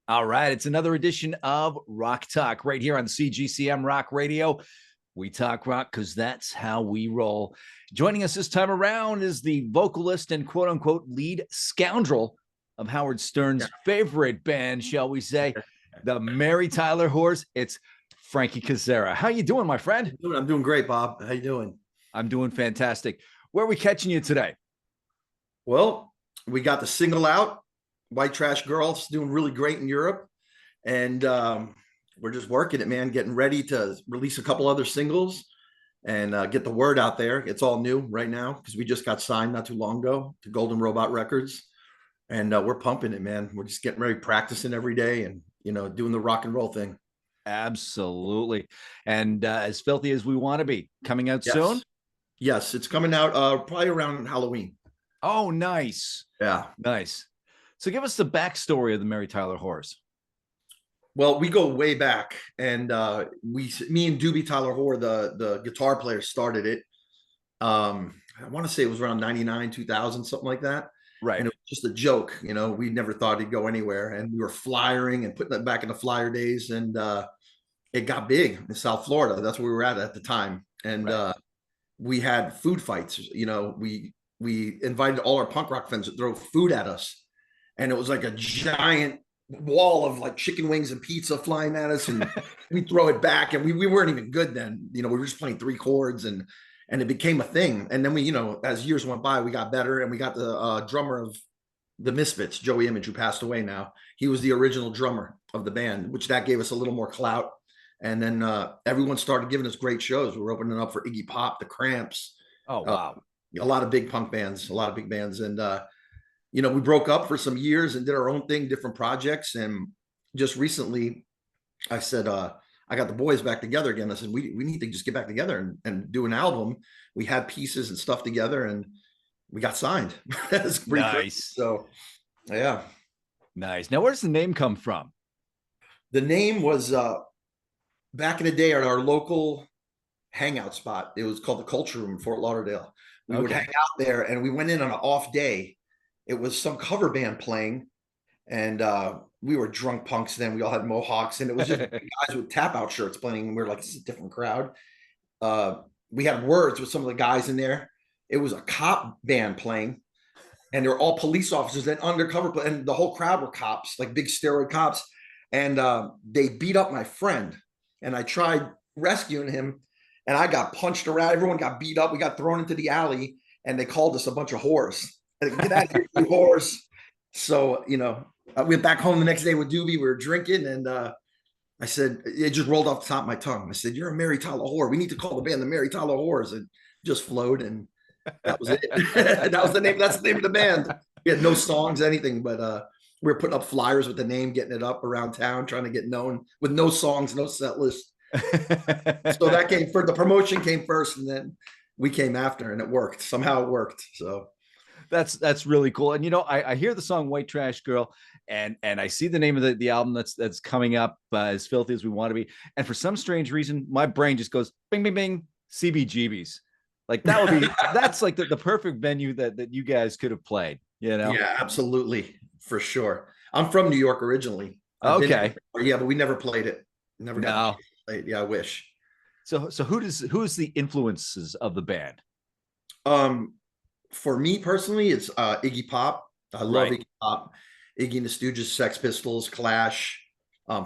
All right, it's another edition of Rock Talk right here on CGCM Rock Radio. We talk rock because that's how we roll. Joining us this time around is the vocalist and quote unquote lead scoundrel of Howard Stern's favorite band, shall we say, the Mary Tyler Whores. It's Frankie Cassara. How you doing, my friend? I'm doing great, Bob. How you doing? I'm doing fantastic. Where are we catching you today? Well, we got the single out. White Trash Girls doing really great in Europe. And we're just working it, man, getting ready to release a couple other singles and get the word out there. It's all new right now because we just got signed not too long ago to Golden Robot Records. And we're pumping it, man. We're just getting ready, practicing every day and, doing the rock and roll thing. Absolutely. And as filthy as we want to be, coming out soon? Yes, it's coming out probably around Halloween. Oh, nice. Yeah. Nice. So give us the backstory of the Mary Tyler Whores. Well, we go way back, and me and Doobie Tyler Hoare, the guitar player, started it. I want to say it was around 99, 2000, something like that. Right. And it was just a joke, we never thought it'd go anywhere. And we were flyering and putting it back in the flyer days. And it got big in South Florida. That's where we were at the time. And we had food fights. We invited all our punk rock friends to throw food at us. And it was like a giant wall of like chicken wings and pizza flying at us, and we throw it back, and we weren't even good then. We were just playing three chords, and it became a thing. And then we, as years went by, we got better, and we got the drummer of the Misfits, Joey Image, who passed away now. He was the original drummer of the band, which that gave us a little more clout. And then everyone started giving us great shows. We were opening up for Iggy Pop, the Cramps. Oh, wow. A lot of big punk bands, a lot of big bands. And we broke up for some years and did our own thing, different projects. And just recently, I said, I got the boys back together again. I said, we need to just get back together and do an album. We had pieces and stuff together, and we got signed. That's pretty nice. Crazy. So, yeah. Nice. Now, where does the name come from? The name was back in the day at our local hangout spot. It was called the Culture Room in Fort Lauderdale. We would hang out there, and we went in on an off day. It was some cover band playing, and we were drunk punks then. We all had mohawks, and it was just guys with tap-out shirts playing. And we were like, this is a different crowd. We had words with some of the guys in there. It was a cop band playing, and they were all police officers and undercover, and the whole crowd were cops, like big steroid cops. And they beat up my friend, and I tried rescuing him, and I got punched around. Everyone got beat up. We got thrown into the alley, and they called us a bunch of whores. Get out of here, you whores. So, I went back home the next day with Doobie. We were drinking, and I said, it just rolled off the top of my tongue. I said, you're a Mary Tyler Whore. We need to call the band the Mary Tyler Whores. And just flowed, and that was it. That was the name. That's the name of the band. We had no songs, anything, but we were putting up flyers with the name, getting it up around town, trying to get known with no songs, no set list. So that came for the promotion came first, and then we came after, and it worked. Somehow it worked. So that's really cool. And I hear the song White Trash Girl, and I see the name of the album that's coming up, As Filthy as We Want to Be. And for some strange reason, my brain just goes bing, bing, bing, CBGBs. Like that would be that's like the perfect venue that you guys could have played, Yeah, absolutely, for sure. I'm from New York originally. Okay. Yeah, but we never played it. Never got to play it. Yeah, I wish. So who is the influences of the band? For me personally, it's Iggy Pop. I love Iggy Pop. Iggy and the Stooges, Sex Pistols, Clash,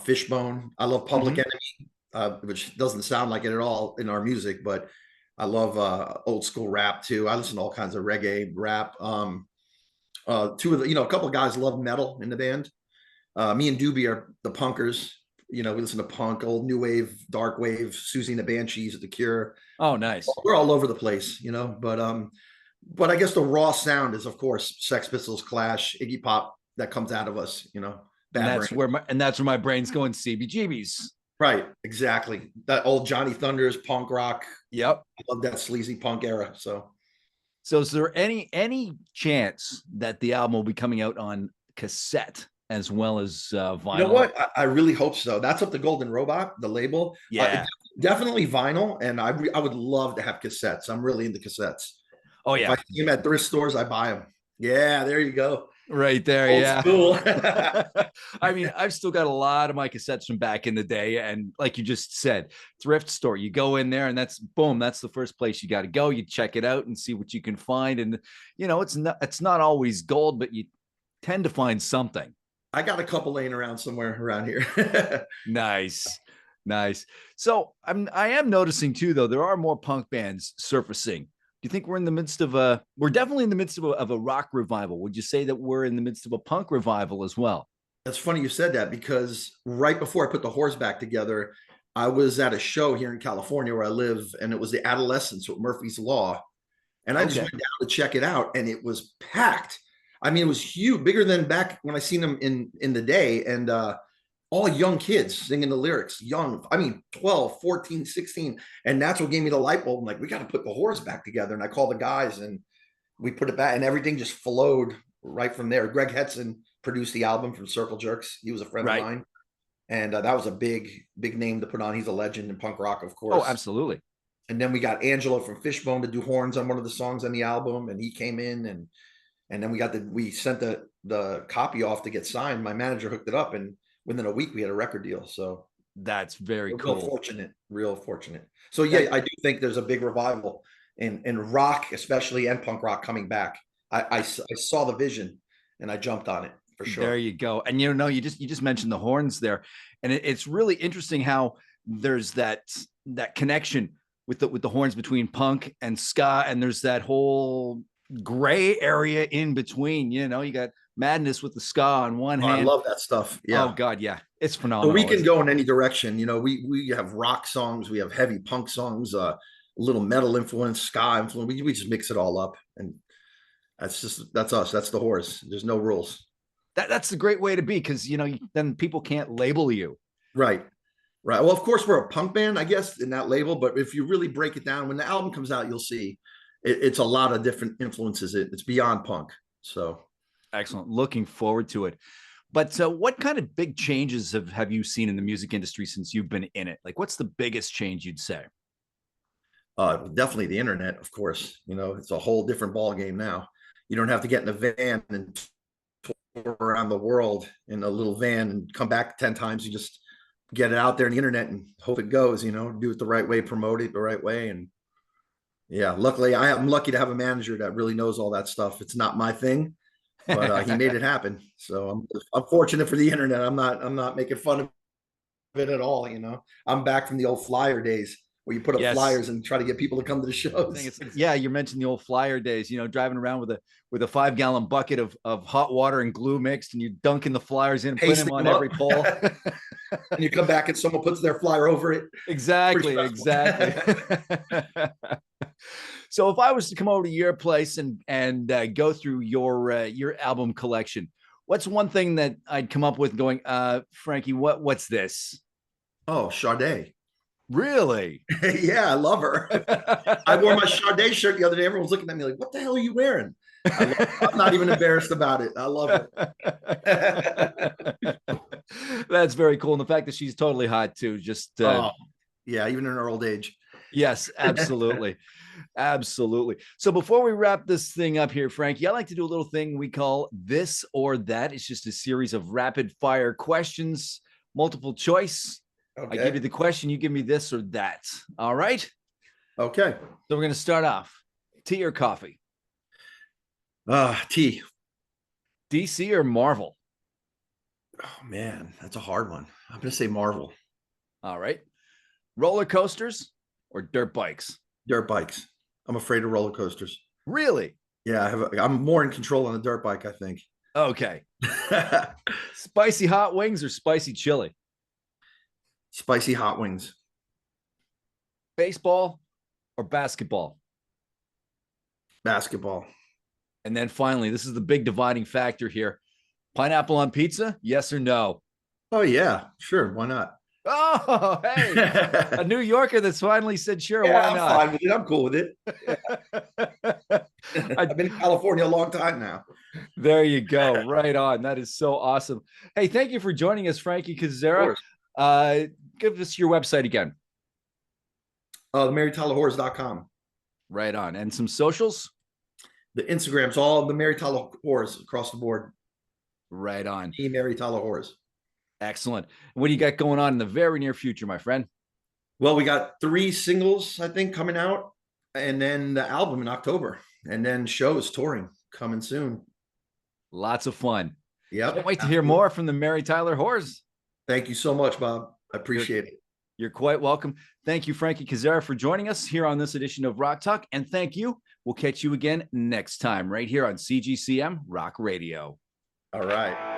Fishbone. I love Public Enemy, which doesn't sound like it at all in our music, but I love old school rap too. I listen to all kinds of reggae, rap. Two of the, a couple of guys love metal in the band. Me and Doobie are the punkers. We listen to punk, old new wave, dark wave, Susie and the Banshees, The Cure. Oh, nice. We're all over the place, but I guess the raw sound is, of course, Sex Pistols, Clash, Iggy Pop. That comes out of us, And that's where my brain's going. CBGBs. Right, exactly. That old Johnny Thunders punk rock. Yep, I love that sleazy punk era. So is there any chance that the album will be coming out on cassette as well as vinyl? You know what? I really hope so. That's up to Golden Robot, the label. Yeah, definitely vinyl, and I would love to have cassettes. I'm really into cassettes. Oh yeah, If I see them at thrift stores, I buy them. Yeah, there you go. Right there. Old Yeah. school. I mean, I've still got a lot of my cassettes from back in the day. And like you just said, thrift store, you go in there and that's boom, that's the first place you got to go. You check it out and see what you can find. And, it's not always gold, but you tend to find something. I got a couple laying around somewhere around here. Nice. Nice. So I am noticing too, though, there are more punk bands surfacing. Do you think we're definitely in the midst of a rock revival? Would you say that we're in the midst of a punk revival as well? That's funny you said that, because right before I put the Whores back together, I was at a show here in California where I live, and it was the Adolescents with Murphy's Law. And I just Okay. went down to check it out, and it was packed. I mean, it was huge, bigger than back when I seen them in the day. And all young kids singing the lyrics, young, I mean, 12, 14, 16. And that's what gave me the light bulb. I'm like, we got to put the Whores back together. And I called the guys and we put it back, and everything just flowed right from there. Greg Hetson produced the album from Circle Jerks. He was a friend of Right. mine. And that was a big name to put on. He's a legend in punk rock, of course. Oh, absolutely. And then we got Angelo from Fishbone to do horns on one of the songs on the album, and he came in, and then we sent the copy off to get signed. My manager hooked it up, and within a week we had a record deal. So That's very real cool. fortunate, real fortunate. So yeah, I do think there's a big revival in rock, especially, and punk rock coming back. I saw the vision and I jumped on it for sure. There you go. And you just mentioned the horns there, and it's really interesting how there's that connection with the horns between punk and ska, and there's that whole gray area in between. You got Madness with the ska on one Oh, I hand. love that stuff. Yeah. Oh God, yeah, it's So phenomenal. we can go in any direction. We have rock songs, we have heavy punk songs, a little metal influence, ska influence. We just mix it all up, and that's us. That's the Whores. There's no rules. That's a great way to be, because then people can't label you. Right. Well, of course we're a punk band, I guess, in that label. But if you really break it down, when the album comes out, you'll see it's a lot of different influences. It's beyond punk. So excellent. Looking forward to it. But what kind of big changes have you seen in the music industry since you've been in it? Like, what's the biggest change you'd say? definitely the internet, of course. It's a whole different ball game now. You don't have to get in a van and tour around the world in a little van and come back 10 times. You just get it out there on the internet and hope it goes, do it the right way, promote it the right way. And yeah, luckily I'm lucky to have a manager that really knows all that stuff. It's not my thing, but he made it happen. So I'm fortunate for the internet. I'm not making fun of it at all. I'm back from the old flyer days where you put up flyers and try to get people to come to the shows. Yeah, you mentioned the old flyer days, driving around with a 5-gallon bucket of hot water and glue mixed, and you dunking the flyers in and putting them on every pole. And you come back and someone puts their flyer over it. Exactly. So if I was to come over to your place and go through your album collection, what's one thing that I'd come up with going, Frankie, what's this? Oh, Sade. Really? Yeah, I love her. I wore my Sade shirt the other day. Everyone was looking at me like, what the hell are you wearing? I'm not even embarrassed about it. I love it. That's very cool. And the fact that she's totally hot too. Just yeah, even in her old age. Yes, absolutely. Absolutely. So before we wrap this thing up here, Frankie, I like to do a little thing we call This or That. It's just a series of rapid fire questions, multiple choice. Okay. I give you the question, you give me this or that. All right? Okay. So we're going to start off. Tea or coffee? Tea. DC or Marvel? Oh, man, that's a hard one. I'm going to say Marvel. All right. Roller coasters or dirt bikes? Dirt bikes. I'm afraid of roller coasters. Really? Yeah, I'm more in control on a dirt bike, I think. Okay. Spicy hot wings or spicy chili? Spicy hot wings. Baseball or basketball? Basketball. And then finally, this is the big dividing factor here. Pineapple on pizza, yes or no? Oh, yeah, sure. Why not? Oh, hey, a New Yorker that's finally said, sure, yeah, why not? I'm fine with it. I'm cool with it. Yeah. I've been in California a long time now. There you go. Right on. That is so awesome. Hey, thank you for joining us, Frankie Cassara. Give us your website again. TheMaryTylerHorse.com. Right on. And some socials? The Instagrams, all the Mary Tyler Whores across the board. Right on. Mary Tyler Whores. Excellent. What do you got going on in the very near future, my friend? Well, we got 3 singles, I think, coming out, and then the album in October, and then shows touring coming soon. Lots of fun. Yep. Can't wait to hear more from the Mary Tyler Whores. Thank you so much, Bob. I appreciate it. You're quite welcome. Thank you, Frankie Cassara, for joining us here on this edition of Rock Talk. And thank you. We'll catch you again next time right here on CGCM Rock Radio. All right.